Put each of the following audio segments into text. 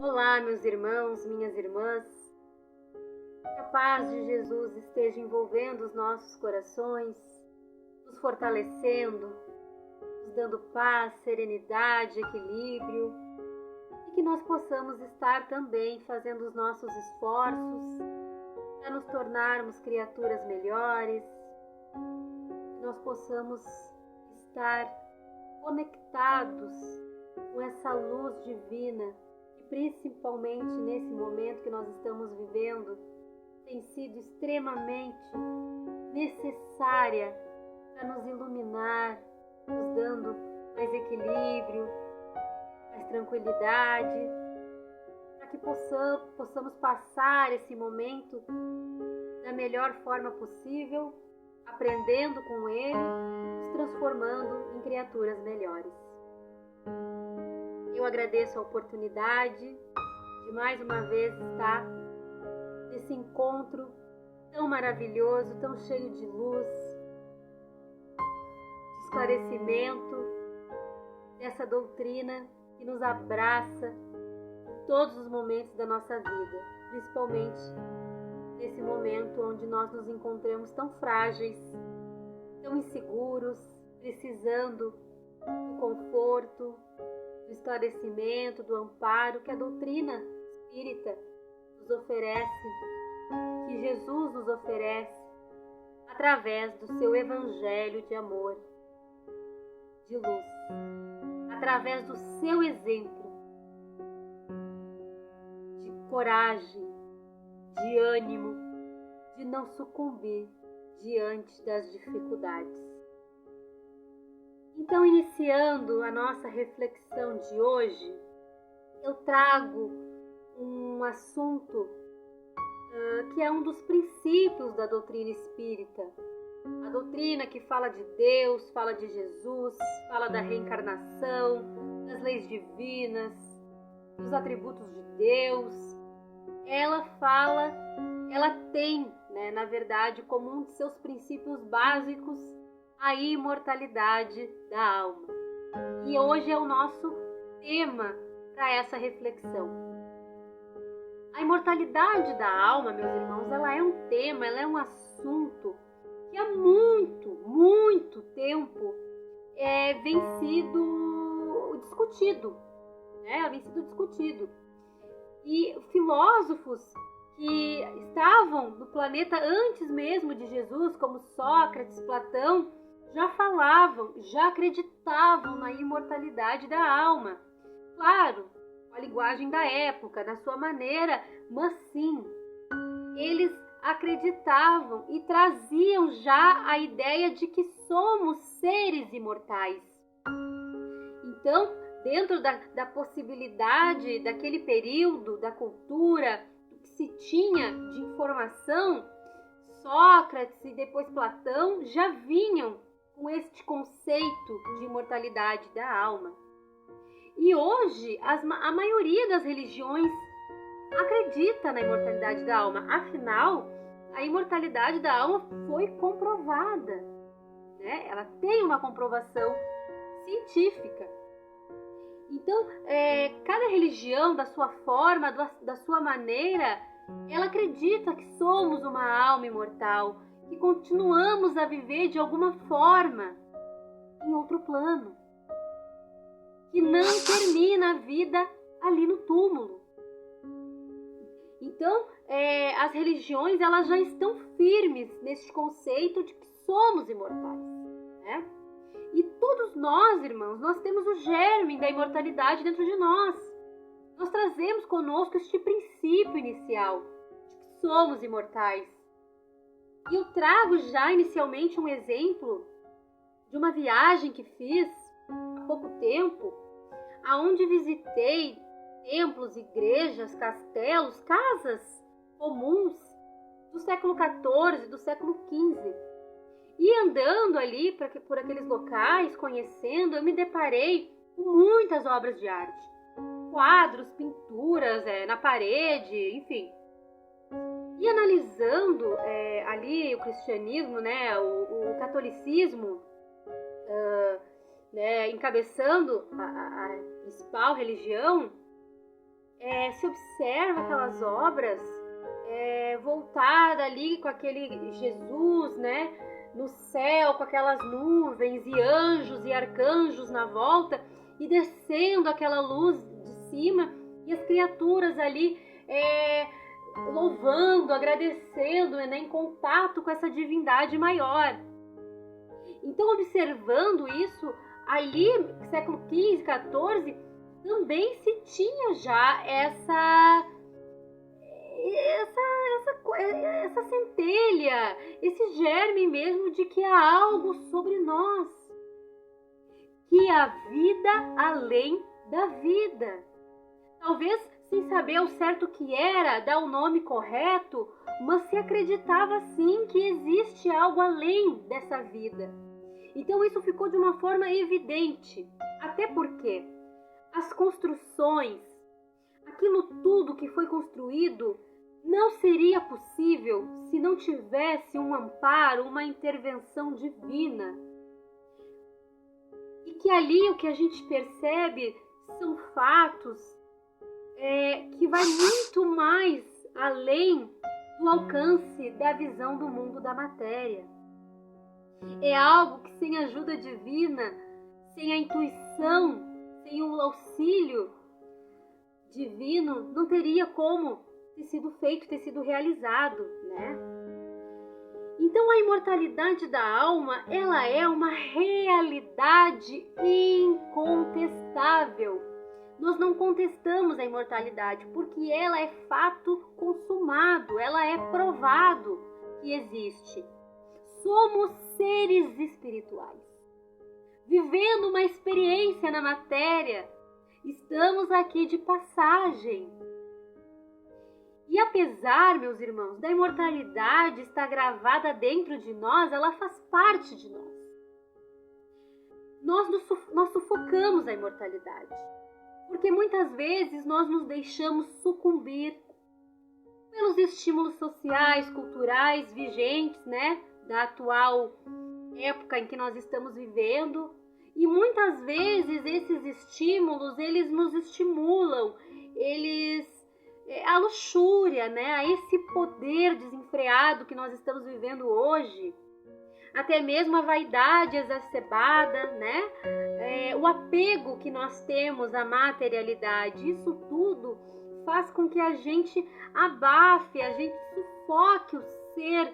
Olá, meus irmãos, minhas irmãs. Que a paz de Jesus esteja envolvendo os nossos corações, nos fortalecendo, nos dando paz, serenidade, equilíbrio, e que nós possamos estar também fazendo os nossos esforços para nos tornarmos criaturas melhores, que nós possamos estar conectados com essa luz divina, principalmente nesse momento que nós estamos vivendo, tem sido extremamente necessária para nos iluminar, nos dando mais equilíbrio, mais tranquilidade, para que possamos passar esse momento da melhor forma possível, aprendendo com ele, nos transformando em criaturas melhores. Eu agradeço a oportunidade de mais uma vez estar nesse encontro tão maravilhoso, tão cheio de luz, de esclarecimento, dessa doutrina que nos abraça em todos os momentos da nossa vida, principalmente nesse momento onde nós nos encontramos tão frágeis, tão inseguros, precisando do conforto, do esclarecimento, do amparo que a doutrina espírita nos oferece, que Jesus nos oferece através do seu evangelho de amor, de luz, através do seu exemplo de coragem, de ânimo, de não sucumbir diante das dificuldades. Então, iniciando a nossa reflexão de hoje, eu trago um assunto que é um dos princípios da doutrina espírita. A doutrina que fala de Deus, fala de Jesus, fala da reencarnação, das leis divinas, dos atributos de Deus. Ela tem, na verdade, como um de seus princípios básicos, a imortalidade da alma. E hoje é o nosso tema para essa reflexão. A imortalidade da alma, meus irmãos, ela é um tema, ela é um assunto que há muito tempo vem sido discutido, E filósofos que estavam no planeta antes mesmo de Jesus, como Sócrates, Platão, já falavam, já acreditavam na imortalidade da alma. Claro, com a linguagem da época, da sua maneira, mas sim, eles acreditavam e traziam já a ideia de que somos seres imortais. Então, dentro da possibilidade daquele período, da cultura, do que se tinha de informação, Sócrates e depois Platão já vinham com este conceito de imortalidade da alma. E hoje, a maioria das religiões acredita na imortalidade da alma. Afinal, a imortalidade da alma foi comprovada, Ela tem uma comprovação científica. Então, cada religião, da sua forma, da sua maneira, ela acredita que somos uma alma imortal, que continuamos a viver de alguma forma em outro plano, que não termina a vida ali no túmulo. Então, as religiões elas já estão firmes nesse conceito de que somos imortais, E todos nós, irmãos, nós temos o germe da imortalidade dentro de nós. Nós trazemos conosco este princípio inicial de que somos imortais. E eu trago já inicialmente um exemplo de uma viagem que fiz há pouco tempo, aonde visitei templos, igrejas, castelos, casas comuns do século XIV, do século XV. E andando ali por aqueles locais, conhecendo, eu me deparei com muitas obras de arte. Quadros, pinturas na parede, enfim. E analisando ali o cristianismo, o catolicismo, encabeçando a principal religião, se observa aquelas obras voltada ali com aquele Jesus, né, no céu, com aquelas nuvens e anjos e arcanjos na volta e descendo aquela luz de cima e as criaturas ali louvando, agradecendo, né, em contato com essa divindade maior. Então, observando isso, ali, século XV, XIV, também se tinha já essa centelha, esse germe mesmo de que há algo sobre nós, que há vida além da vida. Talvez sem saber ao certo o que era, dar o nome correto, mas se acreditava sim que existe algo além dessa vida. Então isso ficou de uma forma evidente, até porque as construções, aquilo tudo que foi construído, não seria possível se não tivesse um amparo, uma intervenção divina. E que ali o que a gente percebe são fatos que vai muito mais além do alcance da visão do mundo da matéria. É algo que sem a ajuda divina, sem a intuição, sem o auxílio divino, não teria como ter sido feito, ter sido realizado, né? Então a imortalidade da alma, ela é uma realidade incontestável. Nós não contestamos a imortalidade, porque ela é fato consumado, ela é provado que existe. Somos seres espirituais, vivendo uma experiência na matéria. Estamos aqui de passagem. E apesar, meus irmãos, da imortalidade estar gravada dentro de nós, ela faz parte de nós. Nós sufocamos a imortalidade, porque muitas vezes nós nos deixamos sucumbir pelos estímulos sociais, culturais vigentes, né, da atual época em que nós estamos vivendo. E muitas vezes esses estímulos, eles nos estimulam, a luxúria, né, a esse poder desenfreado que nós estamos vivendo hoje, até mesmo a vaidade exacerbada, né, o apego que nós temos à materialidade, isso tudo faz com que a gente abafe, a gente sufoque o ser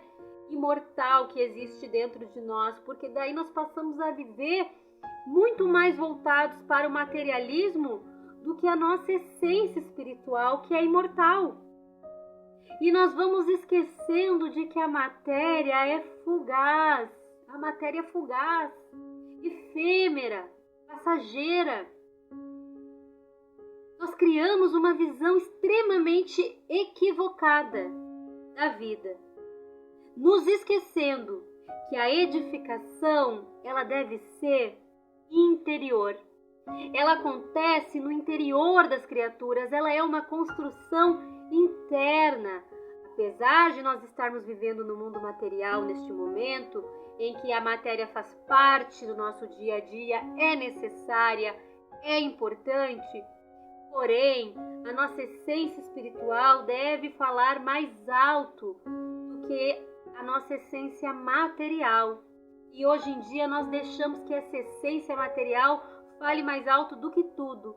imortal que existe dentro de nós, porque daí nós passamos a viver muito mais voltados para o materialismo do que a nossa essência espiritual, que é imortal. E nós vamos esquecendo de que a matéria é fugaz, efêmera, passageira. Nós criamos uma visão extremamente equivocada da vida, nos esquecendo que a edificação, ela deve ser interior. Ela acontece no interior das criaturas, ela é uma construção interna. Apesar de nós estarmos vivendo no mundo material neste momento, em que a matéria faz parte do nosso dia a dia, é necessária, é importante, porém, a nossa essência espiritual deve falar mais alto do que a nossa essência material. E hoje em dia nós deixamos que essa essência material fale mais alto do que tudo,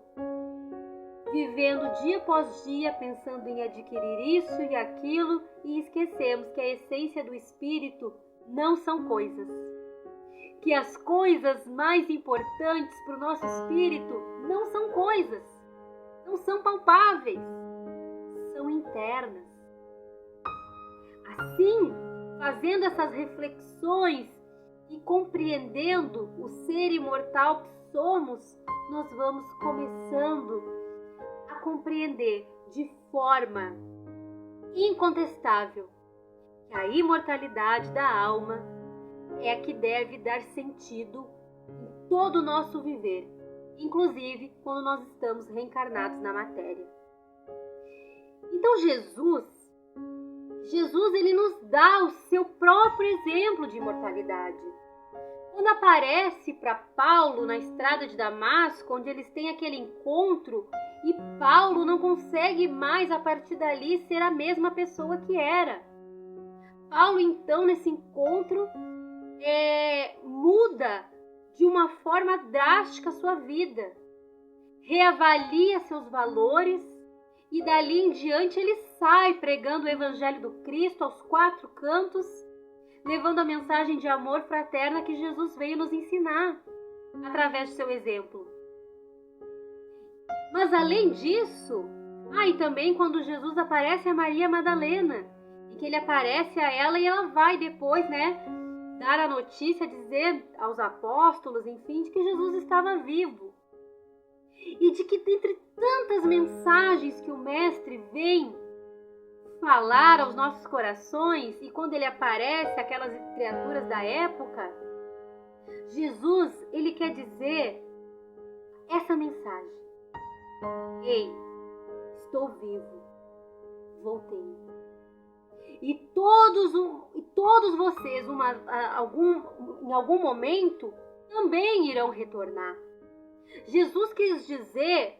vivendo dia após dia pensando em adquirir isso e aquilo, e esquecemos que a essência do espírito não são coisas, que as coisas mais importantes para o nosso espírito não são coisas, não são palpáveis, são internas. Assim, fazendo essas reflexões e compreendendo o ser imortal que somos, nós vamos começando a compreender de forma incontestável que a imortalidade da alma é a que deve dar sentido em todo o nosso viver, inclusive quando nós estamos reencarnados na matéria. Então Jesus ele nos dá o seu próprio exemplo de imortalidade. Quando aparece para Paulo na estrada de Damasco, onde eles têm aquele encontro, e Paulo não consegue mais a partir dali ser a mesma pessoa que era. Paulo então nesse encontro muda de uma forma drástica a sua vida, reavalia seus valores e dali em diante ele sai pregando o evangelho do Cristo aos 4 cantos, levando a mensagem de amor fraterna que Jesus veio nos ensinar através do seu exemplo. Mas além disso, e também quando Jesus aparece a Maria Madalena, e que ele aparece a ela e ela vai depois, dar a notícia, dizer aos apóstolos, enfim, de que Jesus estava vivo. E de que dentre tantas mensagens que o Mestre vem falar aos nossos corações, e quando ele aparece aquelas criaturas da época, Jesus, ele quer dizer essa mensagem: ei, estou vivo, voltei. E todos vocês, em algum momento, também irão retornar. Jesus quis dizer,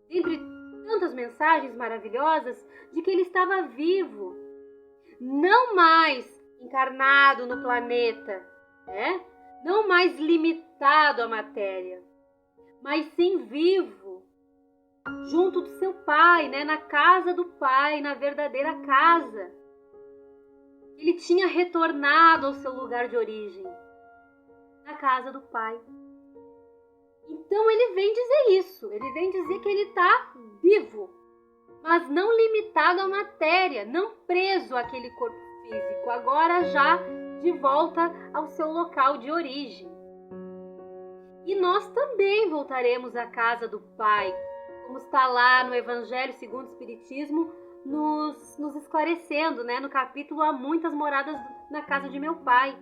entre tantas mensagens maravilhosas, de que ele estava vivo, não mais encarnado no planeta, não mais limitado à matéria, mas sim vivo, junto do seu Pai, na casa do Pai, na verdadeira casa. Ele tinha retornado ao seu lugar de origem, na casa do Pai. Então ele vem dizer isso, ele vem dizer que ele está vivo, mas não limitado à matéria, não preso àquele corpo físico, agora já de volta ao seu local de origem. E nós também voltaremos à casa do Pai, como está lá no Evangelho segundo o Espiritismo, nos esclarecendo, no capítulo Há muitas moradas na casa de meu Pai.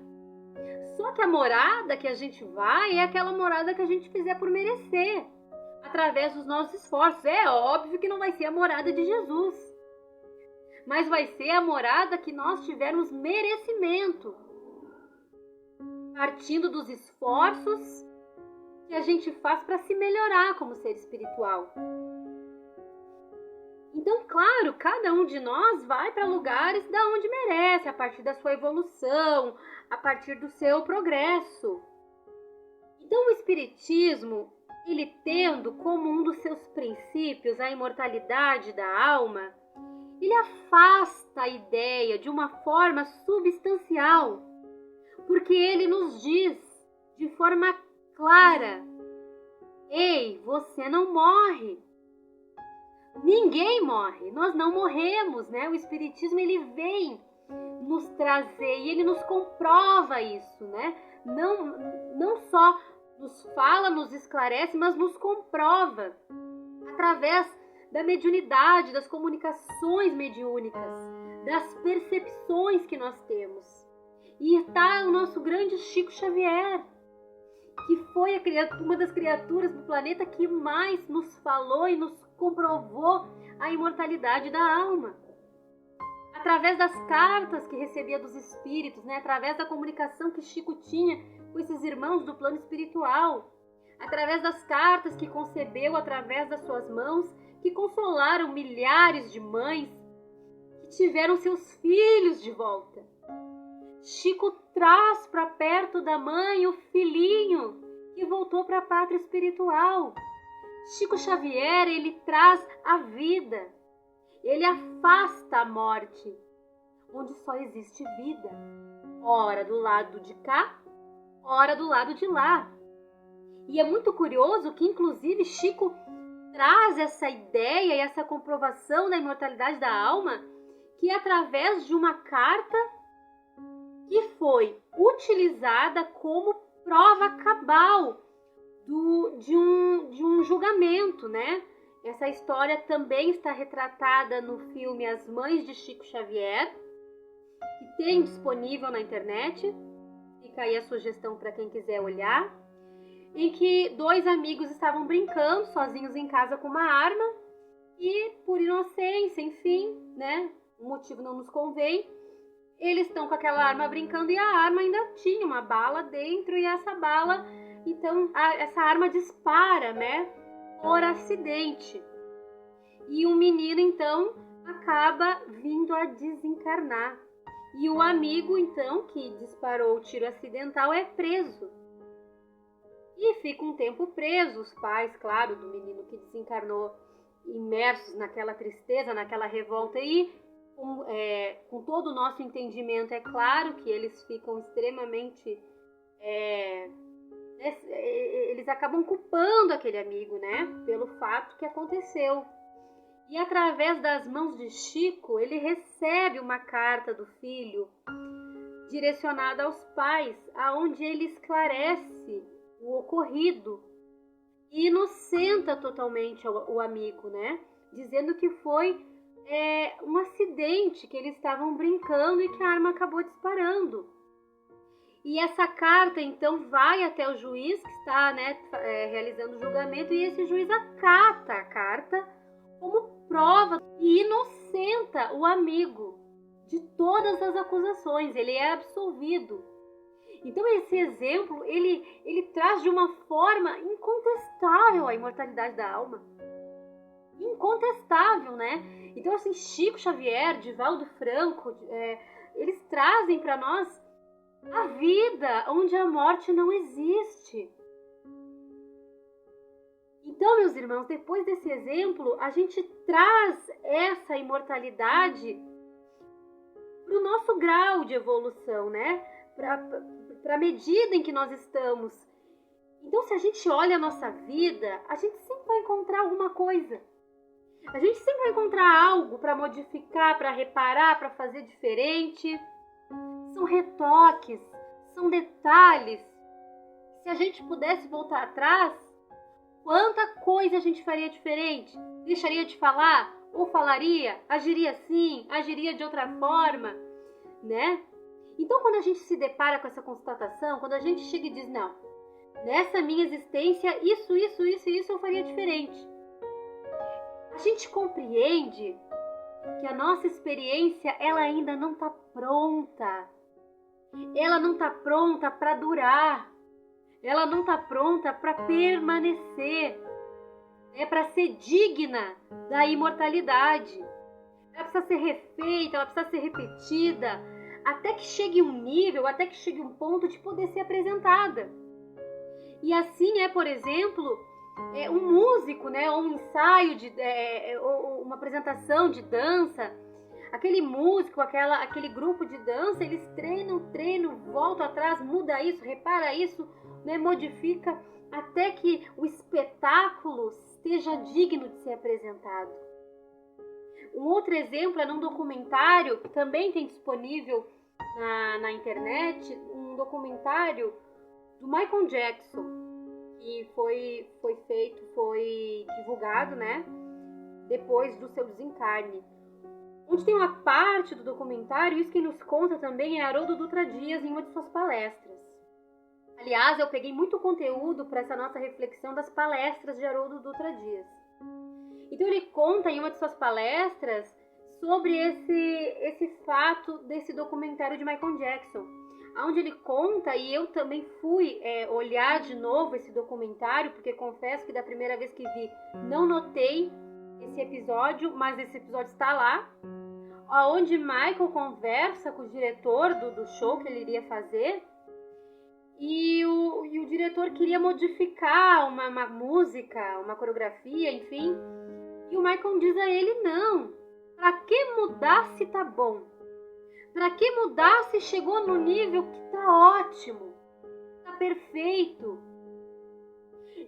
Só que a morada que a gente vai é aquela morada que a gente fizer por merecer, através dos nossos esforços. É óbvio que não vai ser a morada de Jesus, mas vai ser a morada que nós tivermos merecimento, partindo dos esforços que a gente faz para se melhorar como ser espiritual. Então, claro, cada um de nós vai para lugares da onde merece, a partir da sua evolução, a partir do seu progresso. Então, o Espiritismo, ele tendo como um dos seus princípios a imortalidade da alma, ele afasta a ideia de uma forma substancial, porque ele nos diz de forma clara: ei, você não morre. Ninguém morre, nós não morremos, O Espiritismo, ele vem nos trazer e ele nos comprova isso, Não só nos fala, nos esclarece, mas nos comprova através da mediunidade, das comunicações mediúnicas, das percepções que nós temos. E está o nosso grande Chico Xavier, que foi uma das criaturas do planeta que mais nos falou e nos comprovou a imortalidade da alma. Através das cartas que recebia dos espíritos, através da comunicação que Chico tinha com esses irmãos do plano espiritual, através das cartas que concebeu através das suas mãos, que consolaram milhares de mães que tiveram seus filhos de volta. Chico traz para perto da mãe o filhinho que voltou para a pátria espiritual. Chico Xavier, ele traz a vida, ele afasta a morte, onde só existe vida, ora do lado de cá, ora do lado de lá. E é muito curioso que, inclusive, Chico traz essa ideia e essa comprovação da imortalidade da alma, que é através de uma carta que foi utilizada como prova cabal de um julgamento, Essa história também está retratada no filme As Mães de Chico Xavier, que tem disponível na internet. Fica aí a sugestão para quem quiser olhar. Em que 2 amigos estavam brincando sozinhos em casa com uma arma e, por inocência, enfim, o motivo não nos convém, Eles estão com aquela arma brincando e a arma ainda tinha uma bala dentro e essa bala, então essa arma dispara, né, por acidente. E o menino então acaba vindo a desencarnar. E o amigo então que disparou o tiro acidental é preso. E fica um tempo preso, os pais, claro, do menino que desencarnou, imersos naquela tristeza, naquela revolta e com todo o nosso entendimento, é claro que eles ficam extremamente... eles acabam culpando aquele amigo, né? Pelo fato que aconteceu. E através das mãos de Chico, ele recebe uma carta do filho direcionada aos pais, aonde ele esclarece o ocorrido e inocenta totalmente o amigo, né? Dizendo que foi um acidente, que eles estavam brincando e que a arma acabou disparando. E essa carta, então, vai até o juiz que está, né, realizando o julgamento, e esse juiz acata a carta como prova e inocenta o amigo de todas as acusações. Ele é absolvido. Então, esse exemplo, ele traz de uma forma incontestável a imortalidade da alma. Incontestável, né? Então, assim, Chico Xavier, Divaldo Franco, eles trazem para nós a vida onde a morte não existe. Então, meus irmãos, depois desse exemplo, a gente traz essa imortalidade para o nosso grau de evolução, né? Para a medida em que nós estamos. Então, se a gente olha a nossa vida, a gente sempre vai encontrar alguma coisa. A gente sempre vai encontrar algo para modificar, para reparar, para fazer diferente. São retoques, são detalhes. Se a gente pudesse voltar atrás, quanta coisa a gente faria diferente? Deixaria de falar? Ou falaria? Agiria assim? Agiria de outra forma? Né? Então, quando a gente se depara com essa constatação, quando a gente chega e diz, não, nessa minha existência, isso eu faria diferente. A gente compreende que a nossa experiência, ela ainda não está pronta. Ela não está pronta para durar. Ela não está pronta para permanecer. Para ser digna da imortalidade. Ela precisa ser refeita, ela precisa ser repetida, até que chegue um nível, até que chegue um ponto de poder ser apresentada. E assim por exemplo, um músico, né, ou um ensaio, ou uma apresentação de dança. Aquele músico, aquele grupo de dança, eles treinam, voltam atrás, muda isso, repara isso, né, modifica, até que o espetáculo esteja digno de ser apresentado. Um outro exemplo é num documentário, que também tem disponível na internet, um documentário do Michael Jackson, que foi divulgado, né, depois do seu desencarne. Onde tem uma parte do documentário, isso quem nos conta também é Haroldo Dutra Dias em uma de suas palestras. Aliás, eu peguei muito conteúdo para essa nossa reflexão das palestras de Haroldo Dutra Dias. Então ele conta em uma de suas palestras sobre esse fato desse documentário de Michael Jackson, onde ele conta, e eu também fui olhar de novo esse documentário, porque confesso que da primeira vez que vi não notei esse episódio, mas esse episódio está lá, onde Michael conversa com o diretor do show que ele iria fazer, e o diretor queria modificar uma música, uma coreografia, enfim. E o Michael diz a ele, não, pra que mudar se tá bom? Pra que mudar se chegou no nível que tá ótimo, tá perfeito?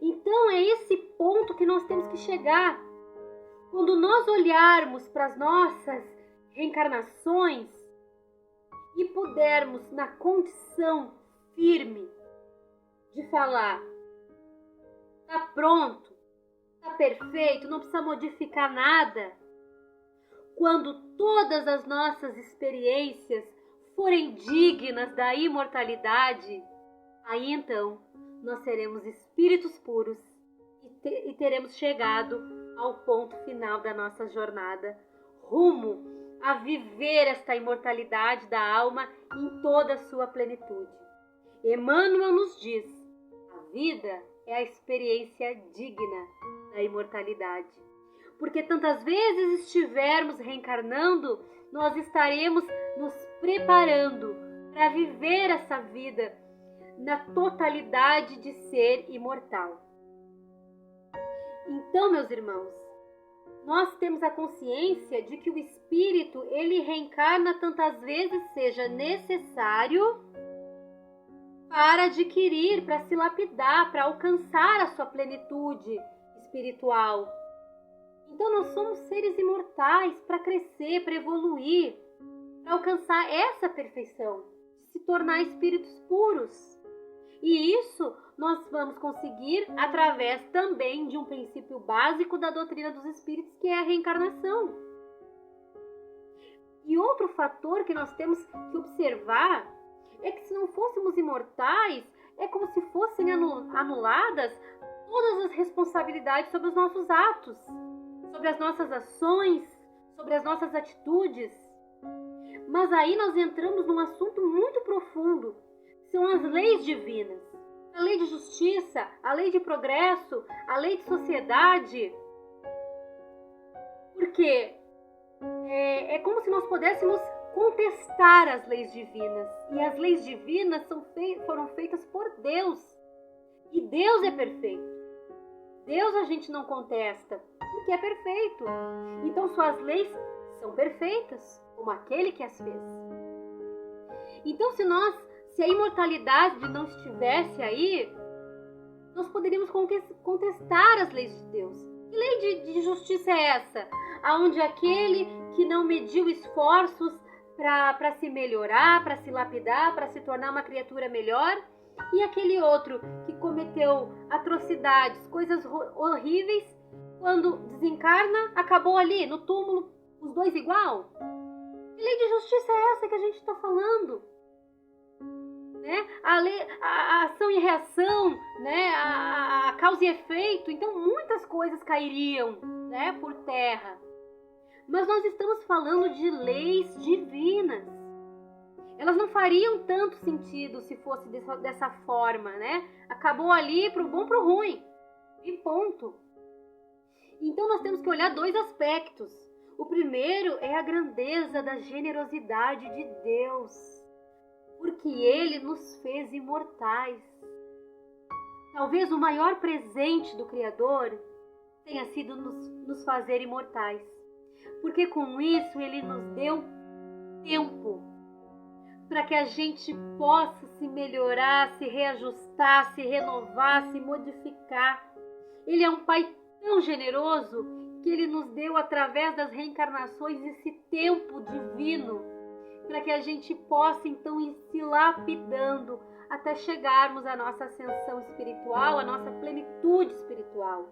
Então é esse ponto que nós temos que chegar. Quando nós olharmos para as nossas reencarnações e pudermos, na condição firme de falar, tá pronto, tá perfeito, não precisa modificar nada. Quando todas as nossas experiências forem dignas da imortalidade, aí então nós seremos espíritos puros e teremos chegado ao ponto final da nossa jornada rumo a viver esta imortalidade da alma em toda a sua plenitude. Emmanuel nos diz: a vida é a experiência digna da imortalidade. Porque tantas vezes estivermos reencarnando, nós estaremos nos preparando para viver essa vida na totalidade de ser imortal. Então, meus irmãos, nós temos a consciência de que o espírito, ele reencarna tantas vezes seja necessário para adquirir, para se lapidar, para alcançar a sua plenitude espiritual. Então nós somos seres imortais para crescer, para evoluir, para alcançar essa perfeição, de se tornar espíritos puros. E isso nós vamos conseguir através também de um princípio básico da doutrina dos espíritos, que é a reencarnação. E outro fator que nós temos que observar é que se não fôssemos imortais, é como se fossem anuladas todas as responsabilidades sobre os nossos atos, sobre as nossas ações, sobre as nossas atitudes. Mas aí nós entramos num assunto muito profundo, que são as leis divinas. A lei de justiça, a lei de progresso, a lei de sociedade. Porque é como se nós pudéssemos contestar as leis divinas. E as leis divinas foram feitas por Deus. E Deus é perfeito. Deus a gente não contesta, porque é perfeito. Então suas leis são perfeitas, como aquele que as fez. Então se a imortalidade não estivesse aí, nós poderíamos contestar as leis de Deus. Que lei de justiça é essa? Onde aquele que não mediu esforços para se melhorar, para se lapidar, para se tornar uma criatura melhor, e aquele outro que cometeu atrocidades, coisas horríveis, quando desencarna, acabou ali no túmulo, os dois igual? Que lei de justiça é essa que a gente está falando? Né? A ação e reação, né? a causa e efeito, então muitas coisas cairiam, né, por terra. Mas nós estamos falando de leis divinas. Elas não fariam tanto sentido se fosse dessa forma, né? Acabou ali pro bom, pro ruim. E ponto. Então nós temos que olhar dois aspectos. O primeiro é a grandeza da generosidade de Deus, porque Ele nos fez imortais. Talvez o maior presente do Criador tenha sido nos fazer imortais, porque com isso Ele nos deu tempo para que a gente possa se melhorar, se reajustar, se renovar, se modificar. Ele é um Pai tão generoso que Ele nos deu, através das reencarnações, esse tempo divino para que a gente possa então ir se lapidando até chegarmos à nossa ascensão espiritual, à nossa plenitude espiritual.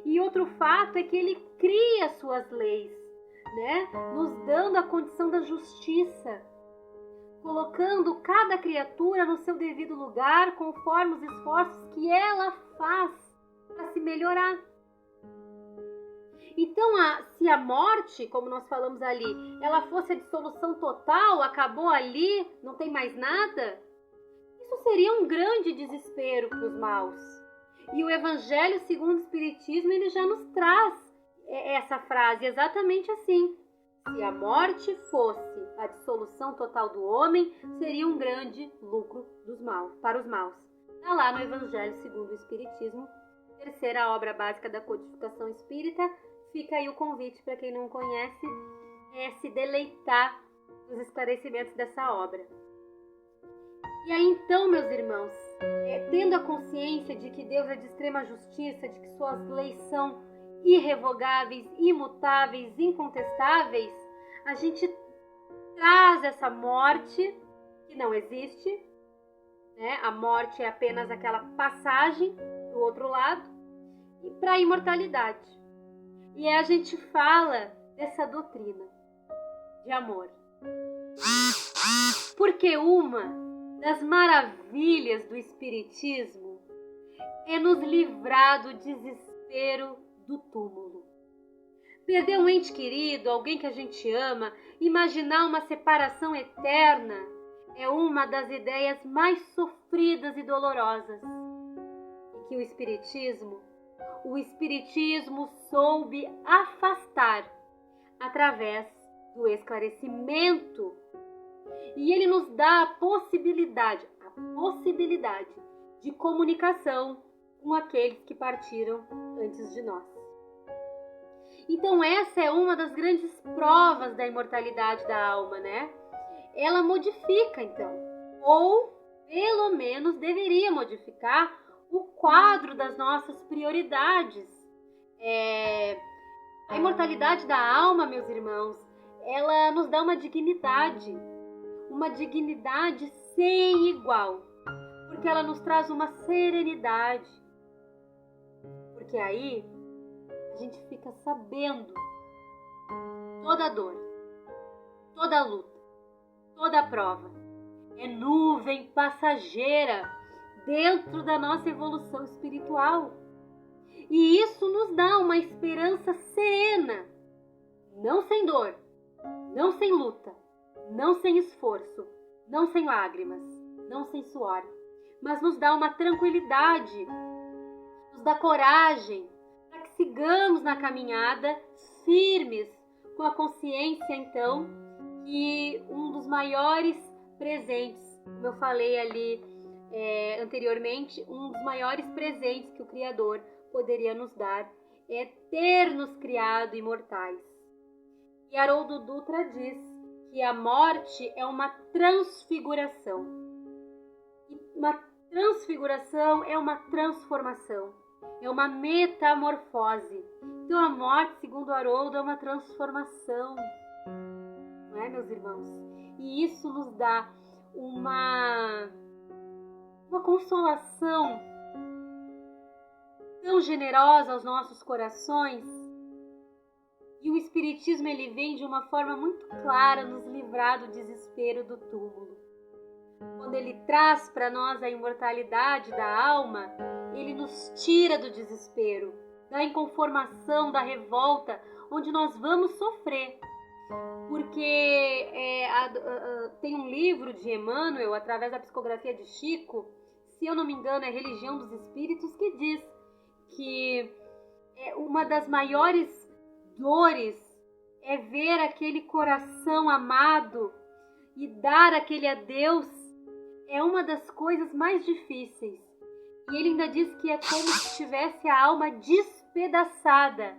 E outro fato é que Ele cria as suas leis, né? Nos dando a condição da justiça, colocando cada criatura no seu devido lugar, conforme os esforços que ela faz para se melhorar. Então, se a morte, como nós falamos ali, ela fosse a dissolução total, acabou ali, não tem mais nada, isso seria um grande desespero para os maus. E o Evangelho segundo o Espiritismo, ele já nos traz essa frase exatamente assim: se a morte fosse a dissolução total do homem, seria um grande lucro para os maus. Está lá no Evangelho segundo o Espiritismo, terceira obra básica da codificação espírita. Fica aí o convite para quem não conhece, se deleitar nos esclarecimentos dessa obra. E aí então, meus irmãos, tendo a consciência de que Deus é de extrema justiça, de que suas leis são irrevogáveis, imutáveis, incontestáveis, a gente traz essa morte que não existe, né? A morte é apenas aquela passagem do outro lado, e para a imortalidade. E aí a gente fala dessa doutrina de amor. Porque uma das maravilhas do Espiritismo é nos livrar do desespero do túmulo. Perder um ente querido, alguém que a gente ama, imaginar uma separação eterna, é uma das ideias mais sofridas e dolorosas. E que o Espiritismo soube afastar através do esclarecimento. E ele nos dá a possibilidade de comunicação com aqueles que partiram antes de nós. Então essa é uma das grandes provas da imortalidade da alma, né? Ela modifica, então, ou pelo menos deveria modificar o quadro das nossas prioridades. A imortalidade da alma, meus irmãos, ela nos dá uma dignidade sem igual, porque ela nos traz uma serenidade, porque aí a gente fica sabendo toda dor, toda luta, toda prova é nuvem passageira dentro da nossa evolução espiritual. E isso nos dá uma esperança serena, não sem dor, não sem luta, não sem esforço, não sem lágrimas, não sem suor, mas nos dá uma tranquilidade, nos dá coragem para que sigamos na caminhada firmes, com a consciência, então, que um dos maiores presentes, como eu falei ali anteriormente, um dos maiores presentes que o Criador poderia nos dar é ter nos criado imortais. E Haroldo Dutra diz que a morte é uma transfiguração. E uma transfiguração é uma transformação, é uma metamorfose. Então a morte, segundo Haroldo, é uma transformação, não é, meus irmãos? E isso nos dá uma consolação tão generosa aos nossos corações. E o Espiritismo, ele vem de uma forma muito clara nos livrar do desespero do túmulo. Quando ele traz para nós a imortalidade da alma, ele nos tira do desespero, da inconformação, da revolta, onde nós vamos sofrer. Porque tem um livro de Emmanuel, através da psicografia de Chico, se eu não me engano é Religião dos Espíritos, que diz que uma das maiores dores é ver aquele coração amado e dar aquele adeus. É uma das coisas mais difíceis. E ele ainda diz que é como se tivesse a alma despedaçada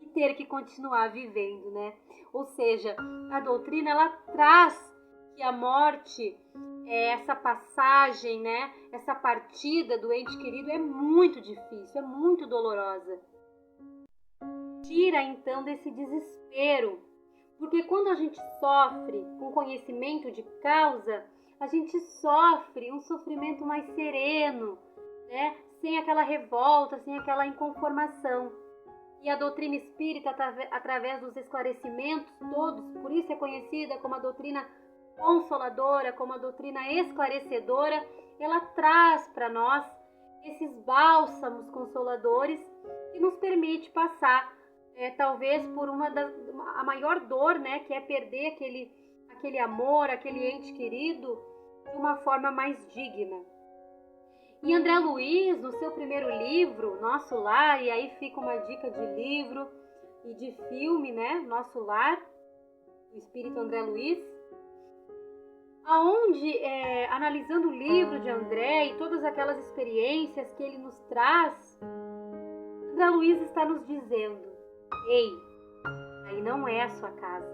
e ter que continuar vivendo, né? Ou seja, a doutrina, ela traz que a morte, essa passagem, né? Essa partida do ente querido é muito difícil, é muito dolorosa. Tira então desse desespero, porque quando a gente sofre com conhecimento de causa, a gente sofre um sofrimento mais sereno, né? Sem aquela revolta, sem aquela inconformação. E a doutrina espírita, através dos esclarecimentos todos, por isso é conhecida como a doutrina consoladora, como a doutrina esclarecedora, ela traz para nós esses bálsamos consoladores que nos permite passar talvez por a maior dor, né, que é perder aquele amor, aquele ente querido de uma forma mais digna. E André Luiz, no seu primeiro livro, Nosso Lar, e aí fica uma dica de livro e de filme, né, Nosso Lar, do Espírito André Luiz, aonde, analisando o livro de André e todas aquelas experiências que ele nos traz, André Luiz está nos dizendo: ei, aí não é a sua casa.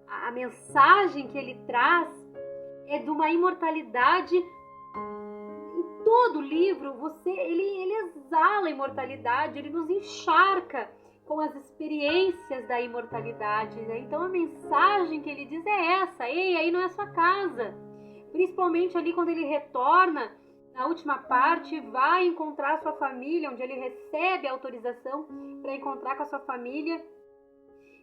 A mensagem que ele traz é de uma imortalidade. Em todo o livro, ele exala a imortalidade, ele nos encharca com as experiências da imortalidade, né? Então a mensagem que ele diz é essa: ei, aí não é a sua casa. Principalmente ali quando ele retorna, na última parte, vai encontrar a sua família, onde ele recebe a autorização para encontrar com a sua família.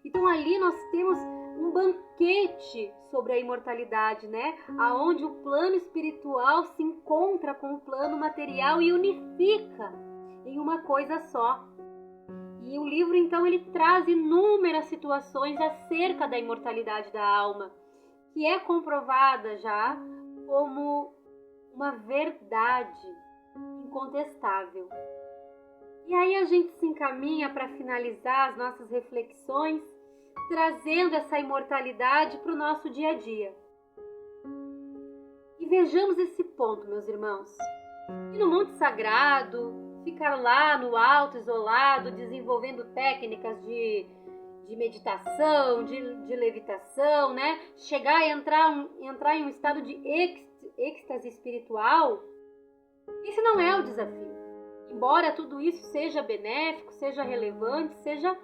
Então ali nós temos um banquete sobre a imortalidade, né? Aonde o plano espiritual se encontra com o plano material e unifica em uma coisa só. E o livro, então, ele traz inúmeras situações acerca da imortalidade da alma, que é comprovada já como uma verdade incontestável. E aí a gente se encaminha para finalizar as nossas reflexões, trazendo essa imortalidade para o nosso dia a dia. E vejamos esse ponto, meus irmãos. E no Monte Sagrado, ficar lá no alto, isolado, desenvolvendo técnicas de meditação, de levitação, né? Chegar a entrar em um estado de êxtase espiritual, esse não é o desafio. Embora tudo isso seja benéfico, seja relevante, seja,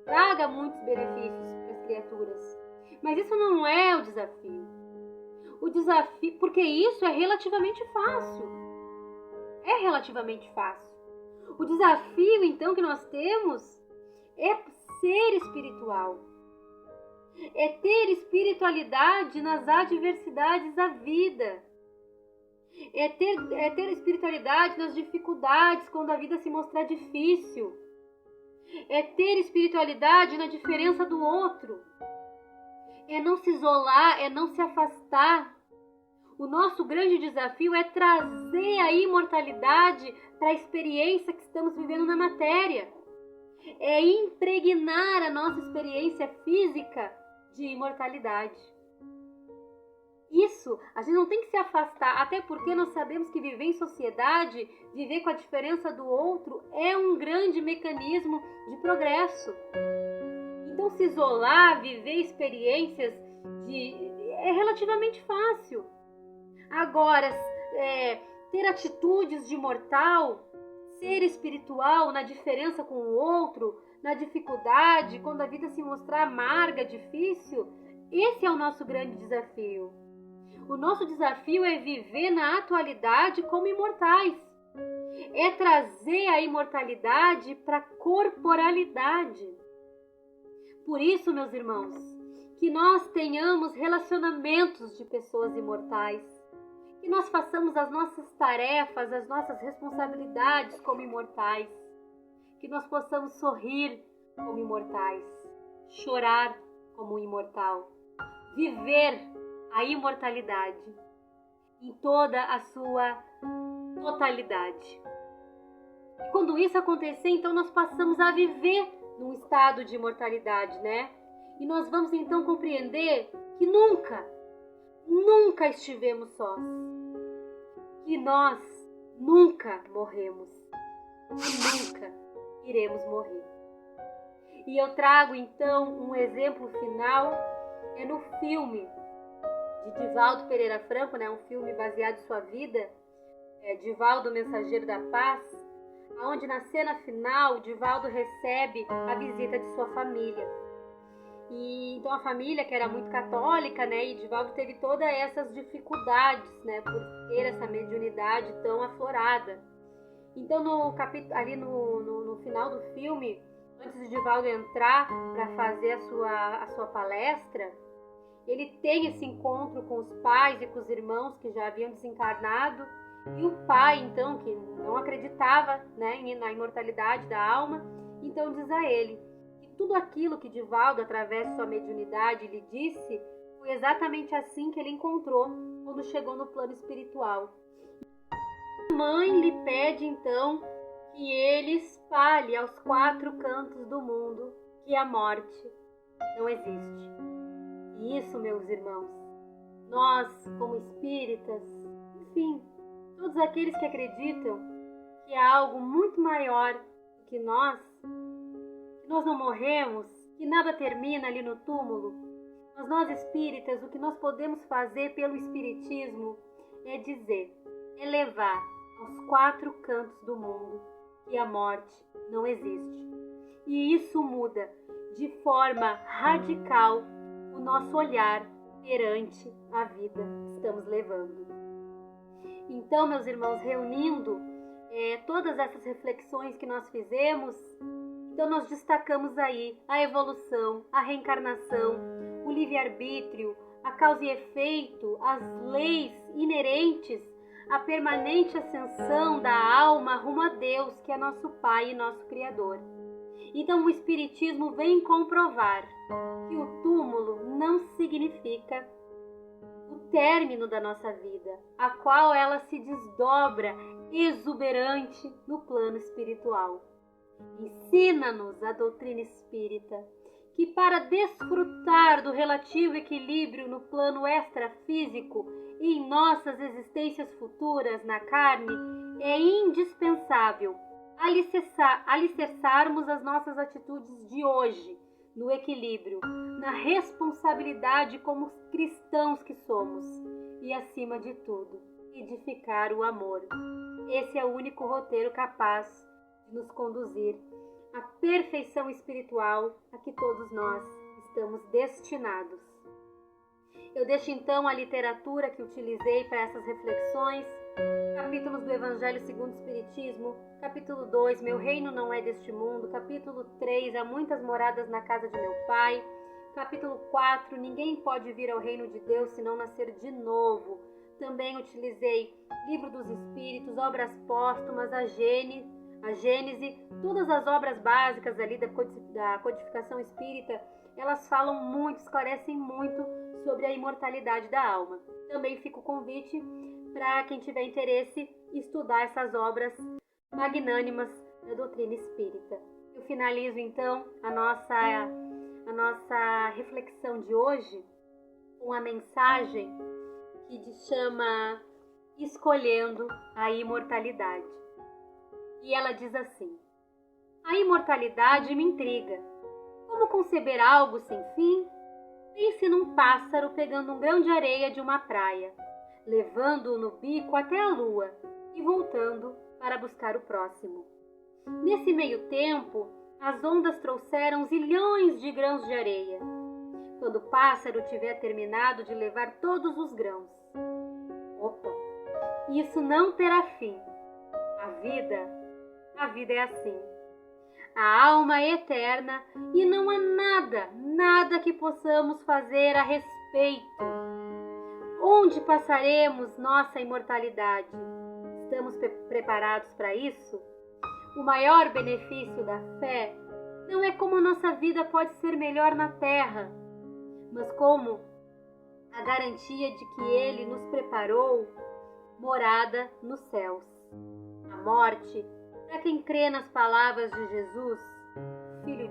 traga muitos benefícios para as criaturas. Mas isso não é o desafio. O desafio, porque isso é relativamente fácil. É relativamente fácil. O desafio, então, que nós temos é ser espiritual. É ter espiritualidade nas adversidades da vida. É ter espiritualidade nas dificuldades, quando a vida se mostrar difícil. É ter espiritualidade na diferença do outro. É não se isolar, é não se afastar. O nosso grande desafio é trazer a imortalidade para a experiência que estamos vivendo na matéria. É impregnar a nossa experiência física de imortalidade. Isso, a gente não tem que se afastar, até porque nós sabemos que viver em sociedade, viver com a diferença do outro, é um grande mecanismo de progresso. Então, se isolar, viver experiências é relativamente fácil. Agora, ter atitudes de mortal, ser espiritual na diferença com o outro, na dificuldade, quando a vida se mostrar amarga, difícil, esse é o nosso grande desafio. O nosso desafio é viver na atualidade como imortais. É trazer a imortalidade para a corporalidade. Por isso, meus irmãos, que nós tenhamos relacionamentos de pessoas imortais. Que nós façamos as nossas tarefas, as nossas responsabilidades como imortais. Que nós possamos sorrir como imortais. Chorar como um imortal. Viver a imortalidade em toda a sua totalidade. E quando isso acontecer, então nós passamos a viver num estado de imortalidade, né? E nós vamos então compreender que nunca estivemos sós. Que nós nunca morremos. E nunca iremos morrer. E eu trago então um exemplo final, no filme de Divaldo Pereira Franco, um filme baseado em sua vida, Divaldo, o Mensageiro da Paz, onde na cena final Divaldo recebe a visita de sua família. E então a família, que era muito católica, e Divaldo teve todas essas dificuldades, por ter essa mediunidade tão aflorada. Então ali no final do filme, antes de Divaldo entrar para fazer a sua palestra, ele tem esse encontro com os pais e com os irmãos que já haviam desencarnado. E o pai, então, que não acreditava na imortalidade da alma, então diz a ele que tudo aquilo que Divaldo, através de sua mediunidade, lhe disse, foi exatamente assim que ele encontrou quando chegou no plano espiritual. A mãe lhe pede, então, que ele espalhe aos 4 cantos do mundo que a morte não existe. E isso, meus irmãos, nós, como espíritas, enfim, todos aqueles que acreditam que há algo muito maior do que nós não morremos, que nada termina ali no túmulo, mas nós espíritas, o que nós podemos fazer pelo espiritismo é levar aos 4 cantos do mundo que a morte não existe. E isso muda de forma radical o nosso olhar perante a vida que estamos levando. Então, meus irmãos, reunindo todas essas reflexões que nós fizemos, então nós destacamos aí a evolução, a reencarnação, o livre-arbítrio, a causa e efeito, as leis inerentes a permanente ascensão da alma rumo a Deus, que é nosso Pai e nosso Criador. Então o Espiritismo vem comprovar que o túmulo não significa o término da nossa vida, a qual ela se desdobra exuberante no plano espiritual. Ensina-nos a doutrina espírita que para desfrutar do relativo equilíbrio no plano extrafísico e em nossas existências futuras na carne, é indispensável alicerçarmos as nossas atitudes de hoje no equilíbrio, na responsabilidade como cristãos que somos e, acima de tudo, edificar o amor. Esse é o único roteiro capaz de nos conduzir à perfeição espiritual a que todos nós estamos destinados. Eu deixo então a literatura que utilizei para essas reflexões, capítulos do Evangelho segundo o Espiritismo, capítulo 2, Meu reino não é deste mundo, capítulo 3, Há muitas moradas na casa de meu Pai, capítulo 4, Ninguém pode vir ao reino de Deus se não nascer de novo. Também utilizei Livro dos Espíritos, Obras Póstumas, a Gênese, todas as obras básicas ali da codificação espírita, elas falam muito, esclarecem muito sobre a imortalidade da alma. Também fica o convite para quem tiver interesse estudar essas obras magnânimas da doutrina espírita. Eu finalizo então a nossa reflexão de hoje com a mensagem que se chama Escolhendo a Imortalidade. E ela diz assim: a imortalidade me intriga. Como conceber algo sem fim? Pense num pássaro pegando um grão de areia de uma praia, levando-o no bico até a lua e voltando para buscar o próximo. Nesse meio tempo, as ondas trouxeram zilhões de grãos de areia. Quando o pássaro tiver terminado de levar todos os grãos, isso não terá fim. A vida é assim. A alma é eterna e não há nada que possamos fazer a respeito. Onde passaremos nossa imortalidade? Estamos preparados para isso? O maior benefício da fé não é como nossa vida pode ser melhor na terra, mas como a garantia de que Ele nos preparou morada nos céus. A morte, para quem crê nas palavras de Jesus, Filho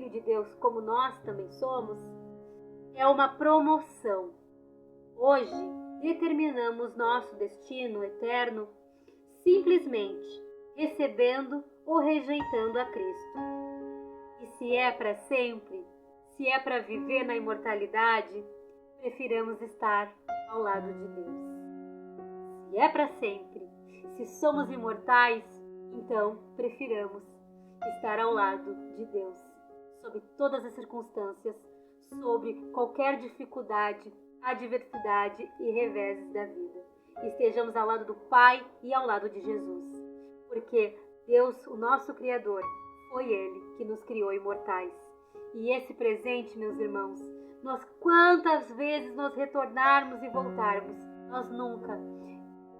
de Deus como nós também somos, é uma promoção. Hoje, determinamos nosso destino eterno simplesmente recebendo ou rejeitando a Cristo. E se é para sempre, se é para viver na imortalidade, prefiramos estar ao lado de Deus. Se é para sempre, se somos imortais, então prefiramos estar ao lado de Deus, sob todas as circunstâncias, sobre qualquer dificuldade, adversidade e reveses da vida. Estejamos ao lado do Pai e ao lado de Jesus, porque Deus, o nosso Criador, foi Ele que nos criou imortais. E esse presente, meus irmãos, nós quantas vezes nós retornarmos e voltarmos, nós nunca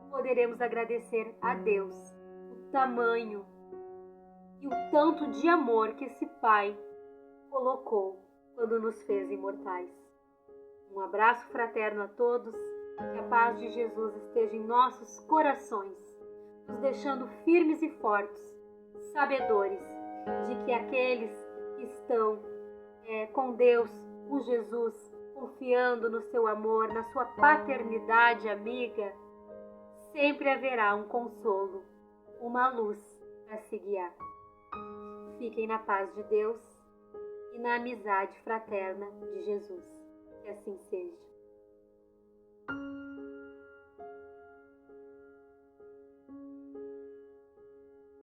poderemos agradecer a Deus o tamanho e o tanto de amor que esse Pai colocou quando nos fez imortais. Um abraço fraterno a todos, que a paz de Jesus esteja em nossos corações, nos deixando firmes e fortes, sabedores de que aqueles que estão com Deus, com Jesus, confiando no seu amor, na sua paternidade amiga, sempre haverá um consolo, uma luz para se guiar. Fiquem na paz de Deus e na amizade fraterna de Jesus. Que assim seja.